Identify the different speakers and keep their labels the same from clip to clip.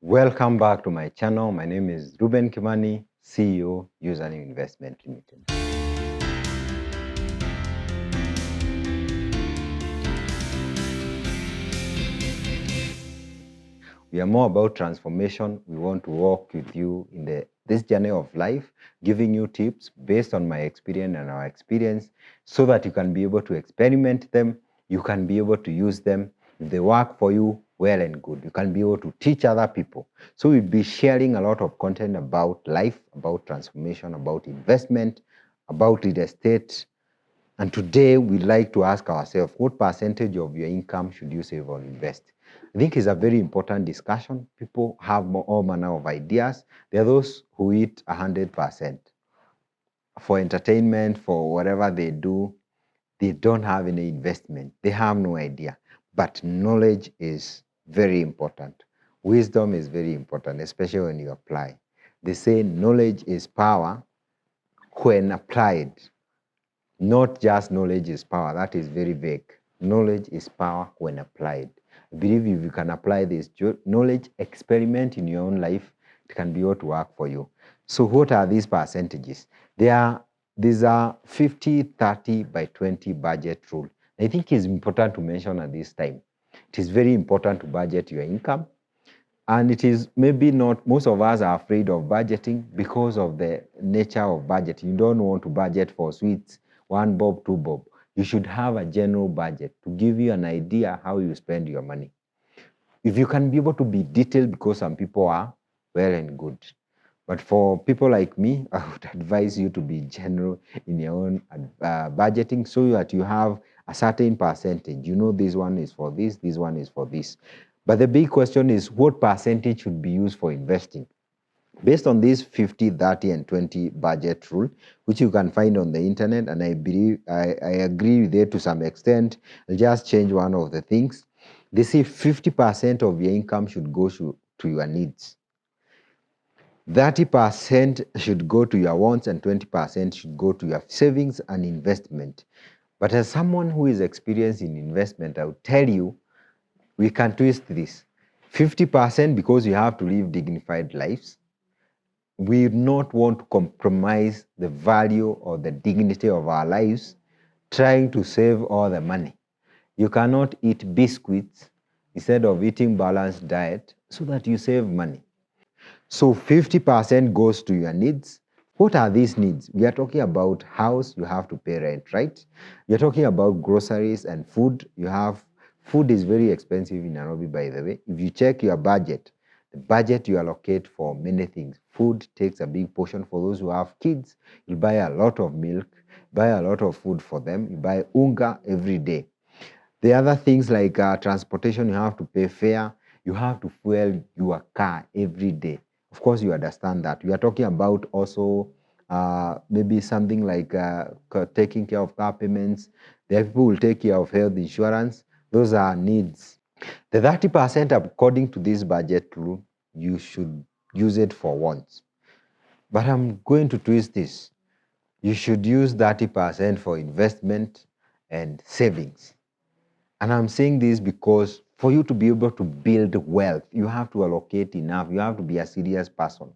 Speaker 1: Welcome back to my channel. My name is Reuben Kimani, CEO, Username Investment Limited. We are more about transformation. We want to walk with you in this journey of life, giving you tips based on my experience and our experience so that you can be able to experiment them, you can be able to use them. If they work for you, well and good. You can be able to teach other people. So we'll be sharing a lot of content about life, about transformation, about investment, about real estate. And today we'd like to ask ourselves, what percentage of your income should you save or invest? I think it's a very important discussion. People have all manner of ideas. There are those who eat 100% for entertainment, for whatever they do. They don't have any investment. They have no idea. But knowledge is very important. Wisdom is very important, especially when you apply. They say knowledge is power when applied. Not just knowledge is power. That is very vague. Knowledge is power when applied. I believe if you can apply this knowledge, experiment in your own life, it can be able to work for you. So what are these percentages? These are 50, 30 by 20 budget rule. I think it's important to mention at this time. It is very important to budget your income. And it is maybe not, most of us are afraid of budgeting because of the nature of budgeting. You don't want to budget for sweets, 1 bob, 2 bob. You should have a general budget to give you an idea how you spend your money. If you can be able to be detailed, because some people are, well and good. But for people like me, I would advise you to be general in your own budgeting so that you have a certain percentage. You know, this one is for this one is for this. But the big question is, what percentage should be used for investing? Based on this 50, 30, and 20 budget rule, which you can find on the internet, and I believe I agree with it to some extent. I'll just change one of the things. They say 50% of your income should go to your needs. 30% should go to your wants and 20% should go to your savings and investment. But as someone who is experienced in investment, I will tell you, we can twist this. 50% because you have to live dignified lives. We do not want to compromise the value or the dignity of our lives trying to save all the money. You cannot eat biscuits instead of eating balanced diet so that you save money. So 50% goes to your needs. What are these needs? We are talking about house, you have to pay rent, right? You're talking about groceries and food. Food is very expensive in Nairobi, by the way. If you check your budget, the budget you allocate for many things. Food takes a big portion for those who have kids. You buy a lot of milk, buy a lot of food for them. You buy unga every day. The other things like transportation, you have to pay fare. You have to fuel your car every day. Of course, you understand that. We are talking about also maybe something like taking care of car payments. The people will take care of health insurance. Those are needs. The 30%, according to this budget rule, you should use it for wants. But I'm going to twist this. You should use 30% for investment and savings. And I'm saying this because for you to be able to build wealth, you have to allocate enough. You have to be a serious person.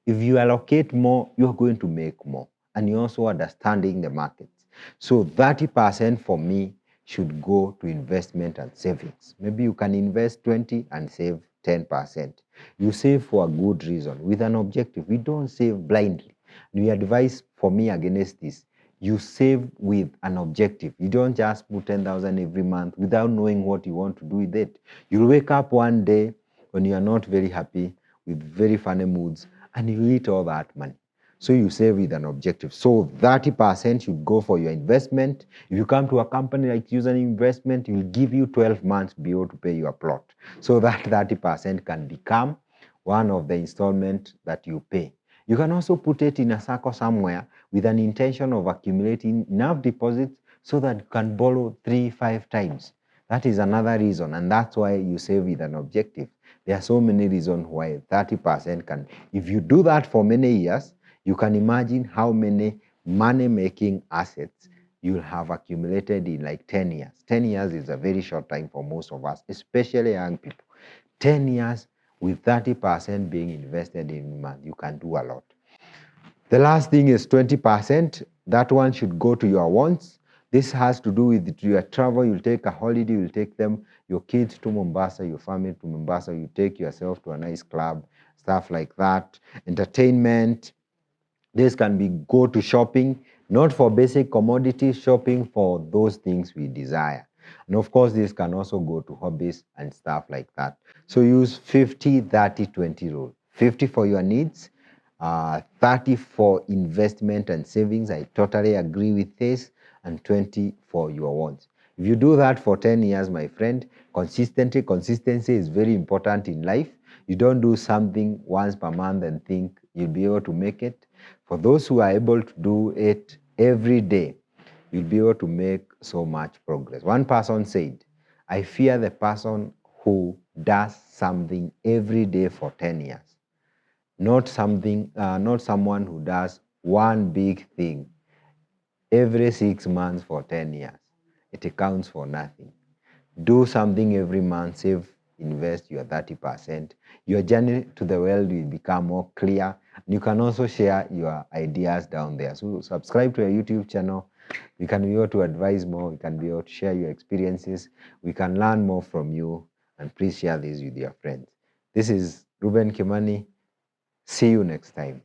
Speaker 1: If you allocate more, you're going to make more. And you're also understanding the markets. So 30% for me should go to investment and savings. Maybe you can invest 20 and save 10%. You save for a good reason, with an objective. We don't save blindly. We advise for me against this. You save with an objective. You don't just put 10,000 every month without knowing what you want to do with it. You'll wake up one day when you are not very happy, with very funny moods, and you eat all that money. So you save with an objective. So 30% should go for your investment. If you come to a company like Username Investment, it will give you 12 months to be able to pay your plot. So that 30% can become one of the installments that you pay. You can also put it in a circle somewhere with an intention of accumulating enough deposits so that you can borrow 3-5 times. That is another reason, and that's why you save with an objective. There are so many reasons why 30% can. If you do that for many years, you can imagine how many money-making assets you'll have accumulated in like 10 years. 10 years is a very short time for most of us, especially young people. 10 years With 30% being invested in a month, you can do a lot. The last thing is 20%. That one should go to your wants. This has to do with your travel. You'll take a holiday, you'll take them, your kids to Mombasa, your family to Mombasa, you take yourself to a nice club, stuff like that. Entertainment. This can be go to shopping, not for basic commodities, shopping for those things we desire. And of course, this can also go to hobbies and stuff like that. So use 50, 30, 20 rule. 50 for your needs, 30 for investment and savings. I totally agree with this. And 20 for your wants. If you do that for 10 years, my friend, consistency is very important in life. You don't do something once per month and think you'll be able to make it. For those who are able to do it every day, you'll be able to make so much progress. One person said, I fear the person who does something every day for 10 years, not someone who does one big thing every 6 months for 10 years. It counts for nothing. Do something every month, save, invest your 30%. Your journey to the world will become more clear. You can also share your ideas down there. So subscribe to our YouTube channel. We can be able to advise more. We can be able to share your experiences. We can learn more from you. And please share this with your friends. This is Reuben Kimani. See you next time.